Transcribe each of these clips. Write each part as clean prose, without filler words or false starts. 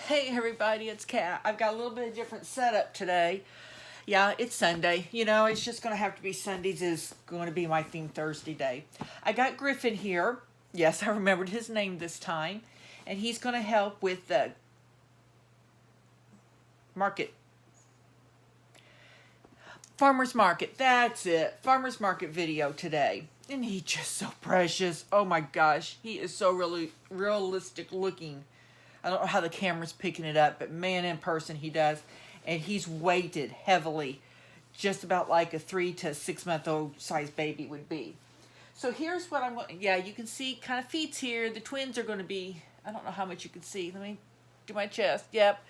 Hey everybody, it's Kat. I've got a little bit of different setup today. Yeah, it's Sunday. You know, it's just going to have to be Sundays is going to be my theme Thursday day. I got Griffin here. Yes, I remembered his name this time. And he's going to help with the market. Farmer's market. That's it. Farmer's market video today. And he's just so precious. Oh my gosh. He is so really realistic looking. I don't know how the camera's picking it up, but man, in person he does. And he's weighted heavily, just about like a 3 to 6 month old size baby would be. So here's what I'm going. Yeah, you can see kind of feet here. The twins are going to be. I don't know how much you can see. Let me do my chest. Yep.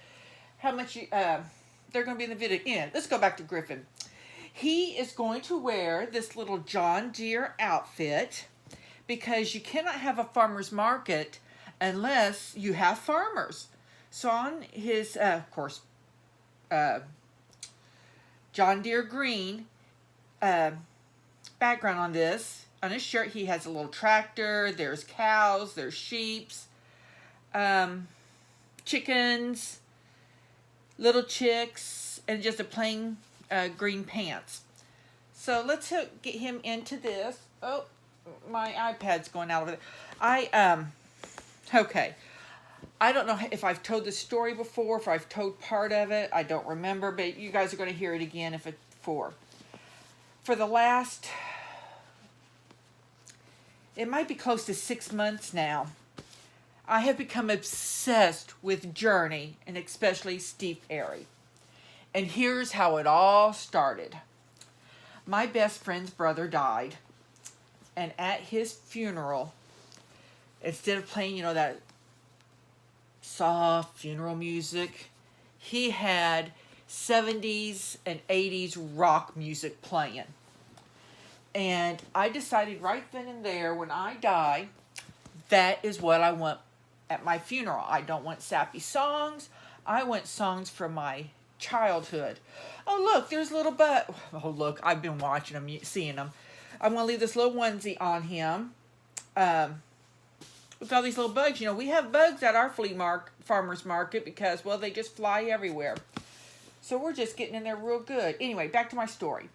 How much you? They're going to be in the video. Yeah. Let's go back to Griffin. He is going to wear this little John Deere outfit because you cannot have a farmer's market unless you have farmers. So on his, of course, John Deere green background on this, on his shirt, he has a little tractor. There's cows, there's sheep, chickens, little chicks, and just a plain green pants. So let's get him into this. Oh, my iPad's going out over there. Okay. I don't know if I've told this story before, if I've told part of it. I don't remember, but you guys are going to hear it again if it's for the last, it might be close to 6 months now, I have become obsessed with Journey and especially Steve Perry. And here's how it all started. My best friend's brother died, and at his funeral, instead of playing, that soft funeral music, he had 70s and 80s rock music playing. And I decided right then and there, when I die, that is what I want at my funeral. I don't want sappy songs. I want songs from my childhood. Oh, look, there's a little bug. Oh, look, I've been watching them, seeing them. I'm going to leave this little onesie on him. With all these little bugs, we have bugs at our farmer's market because, well, they just fly everywhere. So we're just getting in there real good. Anyway, back to my story.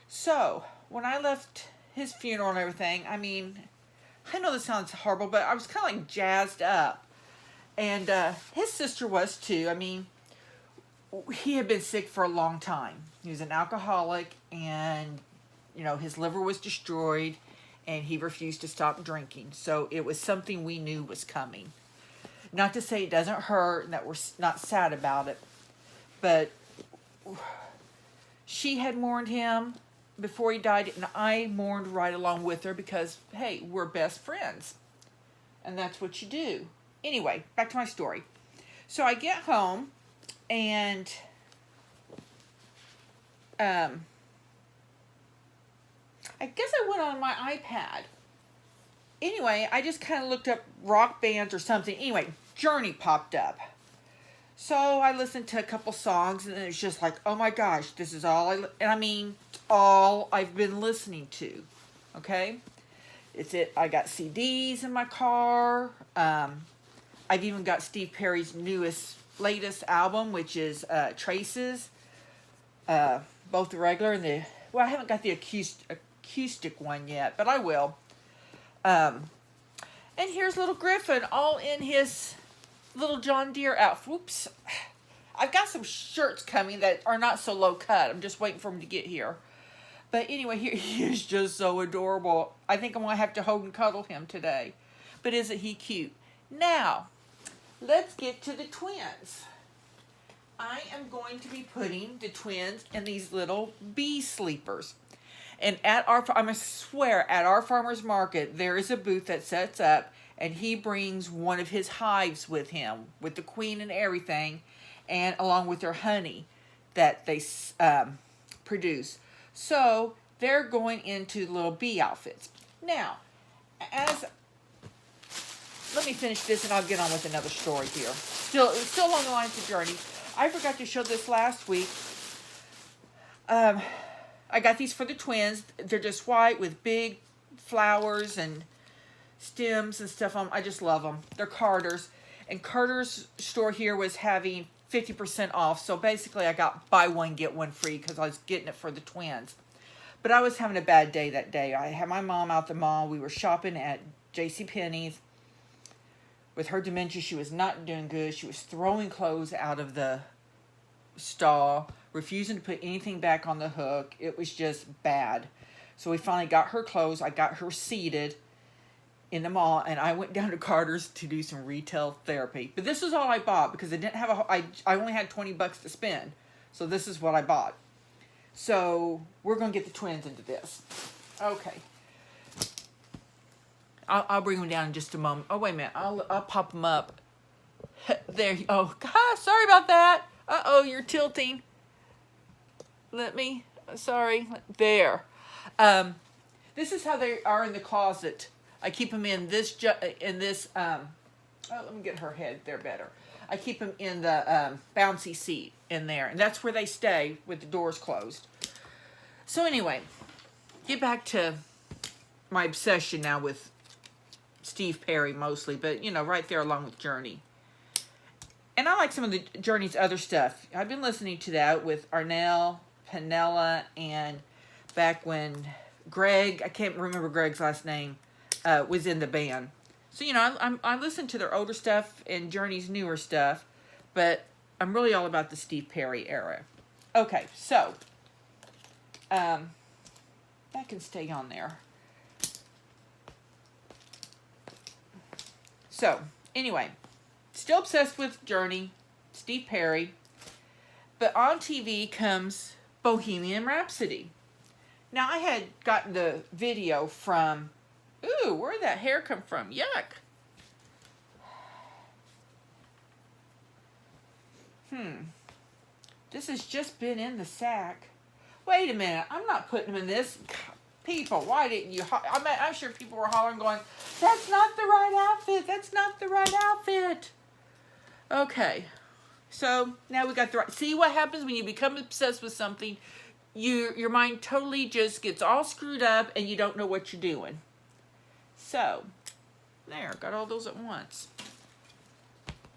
So when I left his funeral and everything, I know this sounds horrible, but I was kind of like jazzed up. And his sister was too. He had been sick for a long time. He was an alcoholic, and, his liver was destroyed, and he refused to stop drinking. So it was something we knew was coming. Not to say it doesn't hurt and that we're not sad about it, but she had mourned him before he died, and I mourned right along with her because, hey, we're best friends. And that's what you do. Anyway, back to my story. So I get home, and I guess I went on my iPad. Anyway, I just kind of looked up rock bands or something. Anyway, Journey popped up. So I listened to a couple songs, and it's just like, oh my gosh, this is all all I've been listening to. Okay? It's it. I got CDs in my car. I've even got Steve Perry's latest album, which is Traces. Both the regular and the, I haven't got the acoustic one yet, but I will. And here's little Griffin all in his little John Deere outfit. Whoops. I've got some shirts coming that are not so low cut. I'm just waiting for him to get here. But anyway, he is just so adorable. I think I'm going to have to hold and cuddle him today. But isn't he cute? Now, let's get to the twins. I am going to be putting the twins in these little bee sleepers. And at our farmer's market, there is a booth that sets up, and he brings one of his hives with him, with the queen and everything, and along with their honey that they produce. So they're going into little bee outfits. Now, let me finish this, and I'll get on with another story here. Still along the lines of Journey. I forgot to show this last week. I got these for the twins. They're just white with big flowers and stems and stuff on them. I just love them. They're Carters. And Carter's store here was having 50% off. So basically I got buy one, get one free because I was getting it for the twins. But I was having a bad day that day. I had my mom out the mall. We were shopping at JCPenney's. With her dementia, she was not doing good. She was throwing clothes out of the stall, refusing to put anything back on the hook. It was just bad. So we finally got her clothes. I got her seated in the mall, and I went down to Carter's to do some retail therapy. But this is all I bought because I didn't have I only had $20 to spend. So this is what I bought. So we're going to get the twins into this. Okay. I'll bring them down in just a moment. Oh, wait a minute. I'll pop them up. There. Oh, God, sorry about that. Uh-oh, you're tilting. Sorry. There. This is how they are in the closet. I keep them in this, let me get her head there better. I keep them in the bouncy seat in there. And that's where they stay with the doors closed. So anyway, get back to my obsession now with Steve Perry mostly, but, right there along with Journey. And I like some of the Journey's other stuff. I've been listening to that with Arnell, Penella, and back when Greg, I can't remember Greg's last name, was in the band. So, I listen to their older stuff and Journey's newer stuff, but I'm really all about the Steve Perry era. Okay, so, that can stay on there. So, anyway, still obsessed with Journey, Steve Perry, but on TV comes Bohemian Rhapsody. Now, I had gotten the video from, ooh, where'd that hair come from? Yuck. This has just been in the sack. Wait a minute, I'm not putting them in this. People, why didn't you? I'm sure people were hollering going, that's not the right outfit. That's not the right outfit. Okay. So now we got the right. See what happens when you become obsessed with something? Your mind totally just gets all screwed up and you don't know what you're doing. So, there, got all those at once.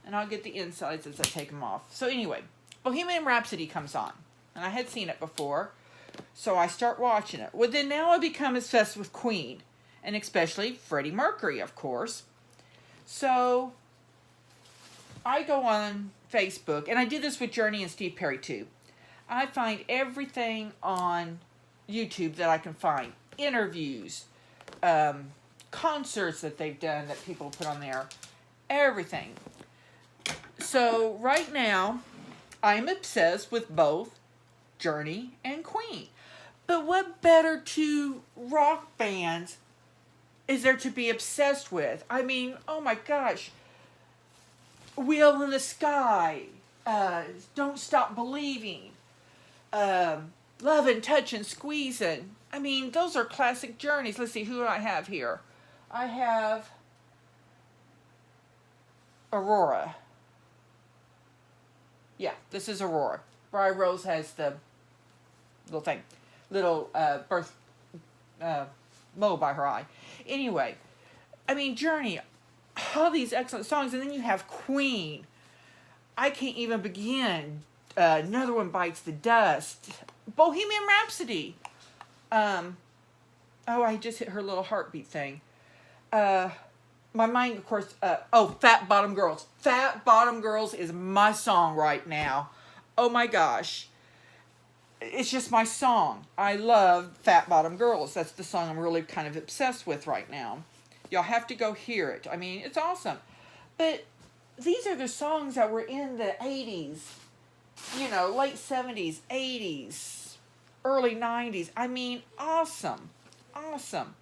And I'll get the insides as I take them off. So anyway, Bohemian Rhapsody comes on. And I had seen it before. So I start watching it. Well, then now I become obsessed with Queen. And especially Freddie Mercury, of course. So I go on Facebook. And I did this with Journey and Steve Perry too. I find everything on YouTube that I can find. Interviews. Concerts that they've done that people put on there. Everything. So right now, I'm obsessed with both Journey and Queen. But what better two rock bands is there to be obsessed with? I mean, oh my gosh. Wheel in the Sky. Don't Stop Believing. Lovin', Touchin', Squeezin'. I mean, those are classic Journeys. Let's see, who do I have here? I have Aurora. Yeah, this is Aurora. Briar Rose has the little birth mole by her eye. Anyway, I mean, Journey, all these excellent songs, and then you have Queen. I can't even begin. Another One Bites the Dust. Bohemian Rhapsody. Oh, I just hit her little heartbeat thing. My mind, of course, Fat Bottom Girls. Fat Bottom Girls is my song right now. Oh my gosh. It's just my song. I love Fat Bottom Girls. That's the song I'm really kind of obsessed with right now. Y'all have to go hear it. I mean, it's awesome. But these are the songs that were in the 80s. Late 70s, 80s, early 90s. I mean, awesome. Awesome.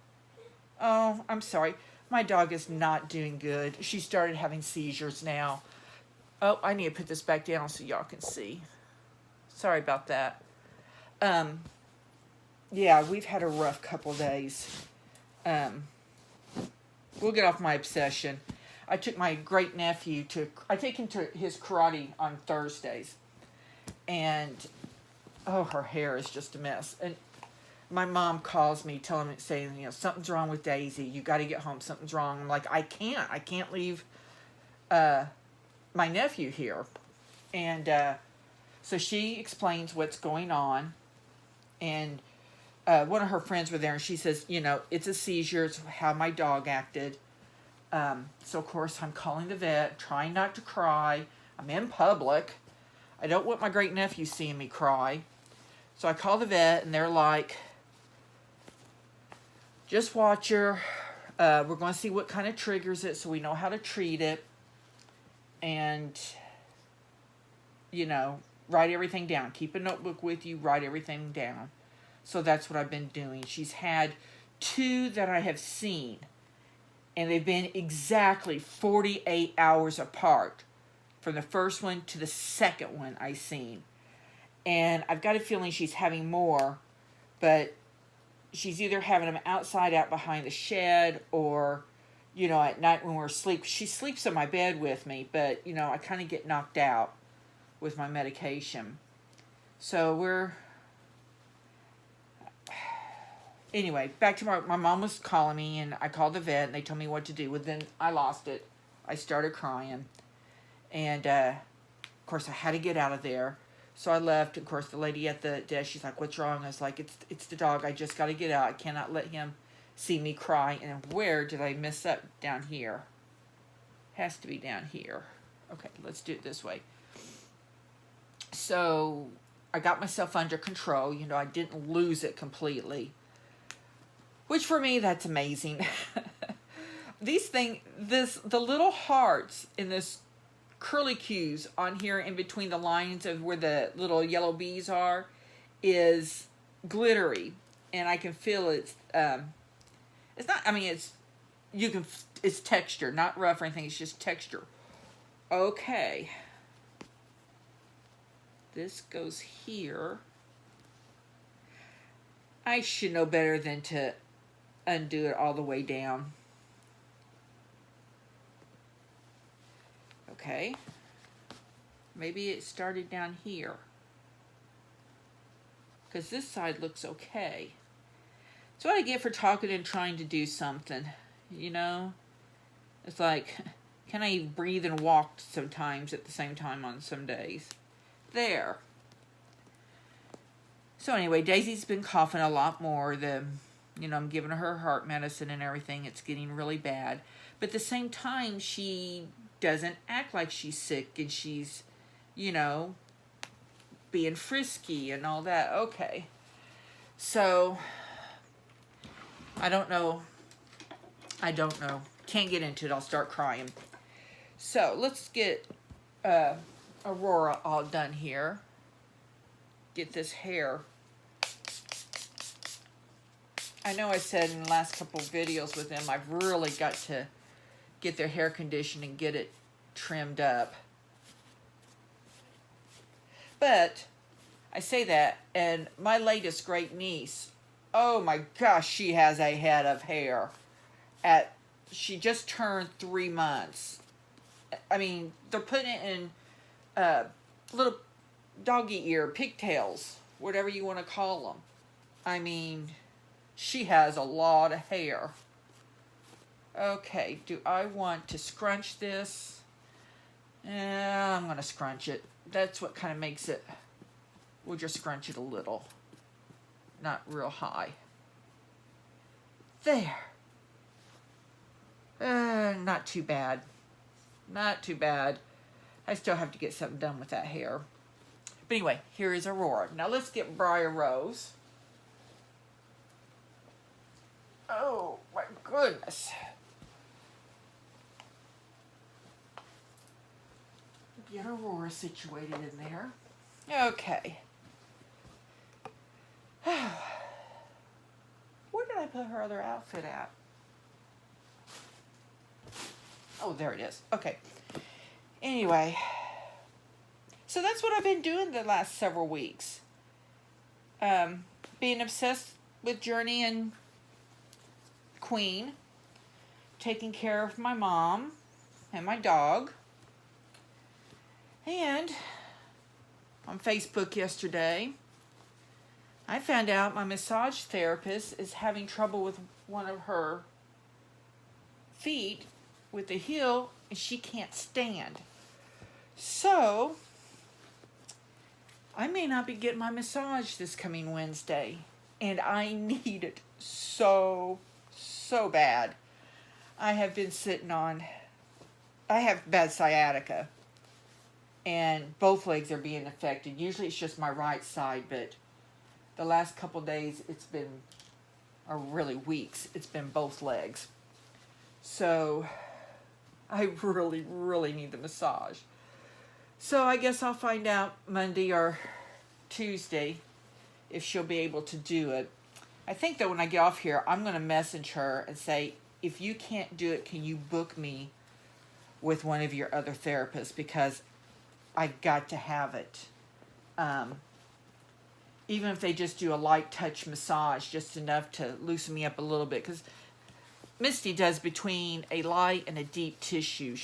Oh, I'm sorry. My dog is not doing good. She started having seizures now. Oh, I need to put this back down so y'all can see. Sorry about that. Yeah, we've had a rough couple days. We'll get off my obsession. I took my great nephew I take him to his karate on Thursdays. And, her hair is just a mess. And my mom calls me saying, something's wrong with Daisy. You got to get home. Something's wrong. I'm like, I can't leave my nephew here. And so she explains what's going on. And one of her friends were there, and she says, you know, it's a seizure. It's how my dog acted. So, of course, I'm calling the vet, trying not to cry. I'm in public. I don't want my great-nephew seeing me cry. So I call the vet, and they're like, just watch her. We're going to see what kind of triggers it so we know how to treat it. And, you know, write everything down. Keep a notebook with you. Write everything down. So that's what I've been doing. She's had 2 that I have seen. And they've been exactly 48 hours apart. From the first one to the second one I seen. And I've got a feeling she's having more. But she's either having them outside out behind the shed, or, you know, at night when we're asleep. She sleeps in my bed with me, but, you know, I kind of get knocked out with my medication. So we're... Anyway, back to my mom was calling me, and I called the vet, and they told me what to do. Well, then I lost it. I started crying. And, of course, I had to get out of there. So I left. Of course, the lady at the desk, she's like, what's wrong? I was like, it's the dog. I just got to get out. I cannot let him see me cry. And where did I mess up? Down here. Has to be down here. Okay, let's do it this way. So I got myself under control. You know, I didn't lose it completely. Which for me, that's amazing. The little hearts in this curlicues on here in between the lines of where the little yellow bees are is glittery, and I can feel it's not, I mean, it's texture, not rough or anything, it's just texture. Okay. This goes here. I should know better than to undo it all the way down. Okay. Maybe it started down here. Because this side looks okay. That's what I get for talking and trying to do something. You know? It's like, can I breathe and walk sometimes at the same time on some days? There. So anyway, Daisy's been coughing a lot more. I'm giving her heart medicine and everything. It's getting really bad. But at the same time, she doesn't act like she's sick, and she's, you know, being frisky and all that. Okay. So, I don't know. Can't get into it. I'll start crying. So, let's get Aurora all done here. Get this hair. I know I said in the last couple of videos with them, I've really got to get their hair conditioned and get it trimmed up. But I say that, and my latest great niece, oh my gosh, she has a head of hair. She just turned 3 months. I mean, they're putting it in little doggy ear, pigtails, whatever you want to call them. I mean, she has a lot of hair. Okay, do I want to scrunch this? I'm going to scrunch it. That's what kind of makes it. We'll just scrunch it a little. Not real high. There. Not too bad. Not too bad. I still have to get something done with that hair. But anyway, here is Aurora. Now let's get Briar Rose. Oh, my goodness. Get Aurora situated in there. Okay. Where did I put her other outfit at? Oh, there it is. Okay. Anyway. So that's what I've been doing the last several weeks. Being obsessed with Journey and Queen. Taking care of my mom and my dog. And on Facebook yesterday, I found out my massage therapist is having trouble with one of her feet with the heel and she can't stand. So I may not be getting my massage this coming Wednesday, and I need it so bad. I have been sitting on, I have bad sciatica, and both legs are being affected. Usually it's just my right side, but the last couple days it's been, or really weeks, it's been both legs. So I really need the massage. So I guess I'll find out Monday or Tuesday if she'll be able to do it. I think that when I get off here, I'm going to message her and say, if you can't do it, can you book me with one of your other therapists? Because I've got to have it. Even if they just do a light touch massage, just enough to loosen me up a little bit. Because Misty does between a light and a deep tissue.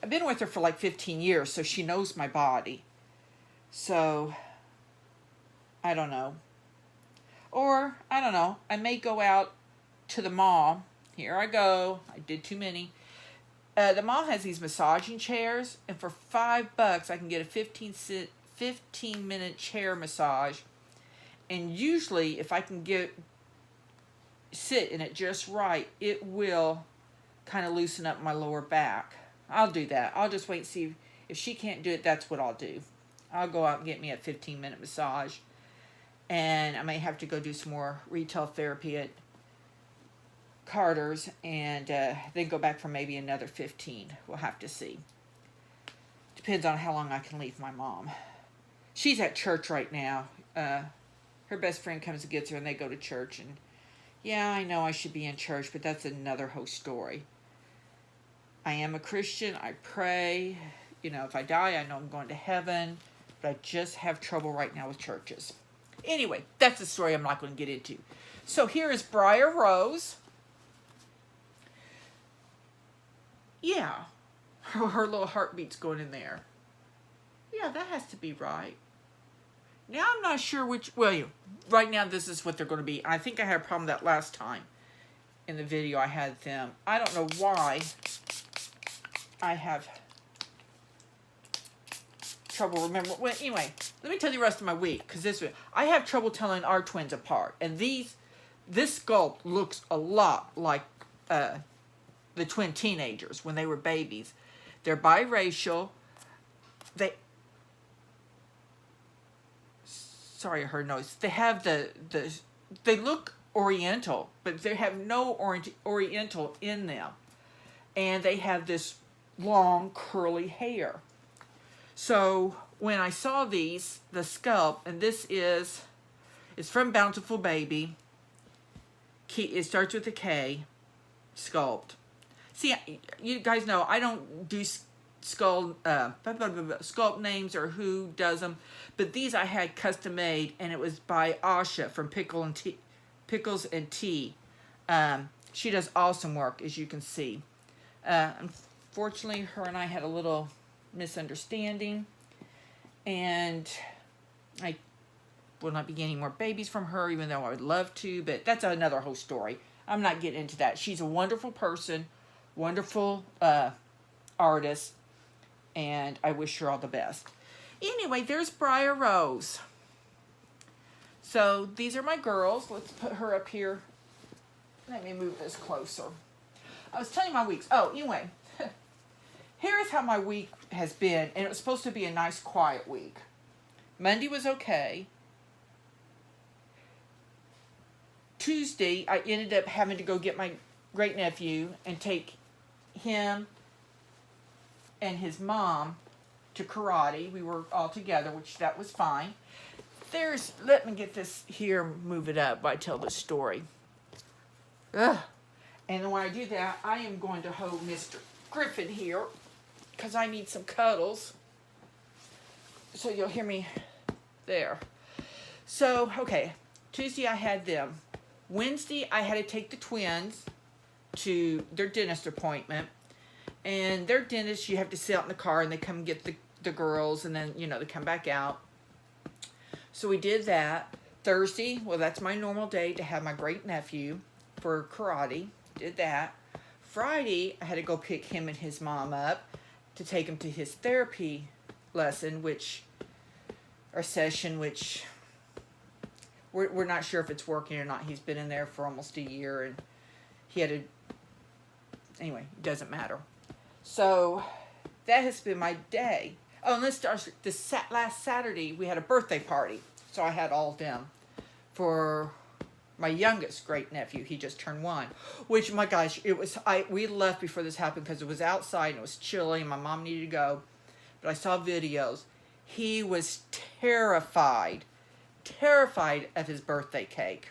I've been with her for like 15 years, so she knows my body. So, I don't know. Or, I don't know, I may go out to the mall. Here I go. I did too many. The mall has these massaging chairs, and for $5 I can get a 15-minute chair massage. And usually, if I can sit in it just right, it will kind of loosen up my lower back. I'll do that. I'll just wait and see if she can't do it. That's what I'll do. I'll go out and get me a 15-minute massage, and I may have to go do some more retail therapy at Carter's, and then go back for maybe another 15. We'll have to see. Depends on how long I can leave my mom. She's at church right now. Her best friend comes and gets her, and they go to church. And yeah, I know I should be in church, but that's another whole story. I am a Christian. I pray. You know, if I die, I know I'm going to heaven. But I just have trouble right now with churches. Anyway, that's a story I'm not going to get into. So here is Briar Rose. Yeah, her little heartbeat's going in there. Yeah, that has to be right. Now I'm not sure which, right now this is what they're going to be. I think I had a problem that last time in the video I had them. I don't know why I have trouble remembering. Well, anyway, let me tell you the rest of my week, because I have trouble telling our twins apart. And this sculpt looks a lot like the twin teenagers when they were babies. They're biracial. Sorry, I heard noise. They have they look Oriental, but they have no Oriental in them. And they have this long curly hair. So when I saw the sculpt, and it's from Bountiful Baby. It starts with a K, sculpt. See, you guys know I don't do sculpt names or who does them, but these I had custom made, and it was by Asha from Pickles and Tea. She does awesome work, as you can see. Unfortunately, her and I had a little misunderstanding, and I will not be getting more babies from her, even though I would love to, but that's another whole story. I'm not getting into that. She's a wonderful person, wonderful artist, and I wish her all the best. Anyway, there's Briar Rose. So these are my girls. Let's put her up here. Let me move this closer. I was telling you my weeks. Oh, anyway, here's how my week has been, and it was supposed to be a nice, quiet week. Monday was okay. Tuesday, I ended up having to go get my great-nephew and take him and his mom to karate. We were all together, which that was fine. Let me get this here, move it up while I tell this story. Ugh. And when I do that, I am going to hold Mr. Griffin here, because I need some cuddles. So you'll hear me there. So, okay, Tuesday I had them. Wednesday I had to take the twins to their dentist appointment. And their dentist, you have to sit out in the car, and they come get the girls, and then, they come back out. So we did that. Thursday, well, that's my normal day to have my great-nephew for karate. Did that. Friday, I had to go pick him and his mom up to take him to his therapy lesson, or session, which we're not sure if it's working or not. He's been in there for almost a year, and he had to, anyway, it doesn't matter. So that has been my day. Oh, and last Saturday, we had a birthday party. So I had all of them for my youngest great nephew. He just turned 1, which, my gosh, we left before this happened because it was outside and it was chilly and my mom needed to go. But I saw videos. He was terrified of his birthday cake.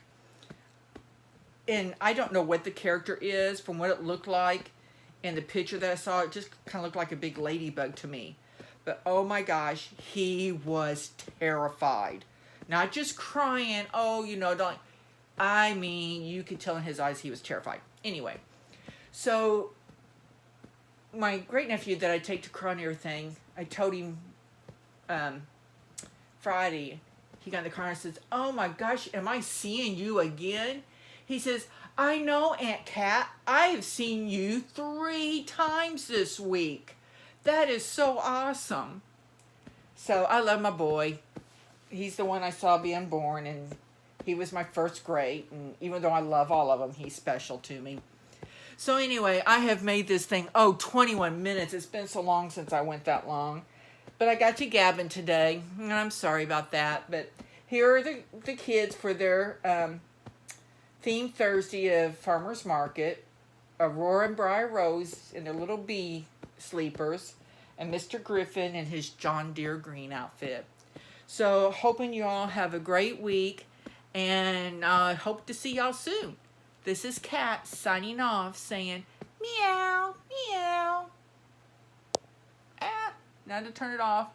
And I don't know what the character is. From what it looked like in the picture that I saw, it just kind of looked like a big ladybug to me. But oh my gosh, he was terrified. Not just crying, oh, don't. I mean, you could tell in his eyes he was terrified. Anyway, so my great nephew that I take to cry and everything, I told him Friday, he got in the car and says, oh my gosh, am I seeing you again? He says, I know, Aunt Kat, I have seen you 3 times this week. That is so awesome. So I love my boy. He's the one I saw being born, and he was my first great. And even though I love all of them, he's special to me. So anyway, I have made this thing, 21 minutes. It's been so long since I went that long. But I got you gabbing today, and I'm sorry about that. But here are the kids for their theme Thursday of Farmer's Market. Aurora and Briar Rose in their little bee sleepers, and Mr. Griffin in his John Deere green outfit. So hoping you all have a great week, and I hope to see y'all soon. This is Kat signing off, saying meow, meow. Now to turn it off.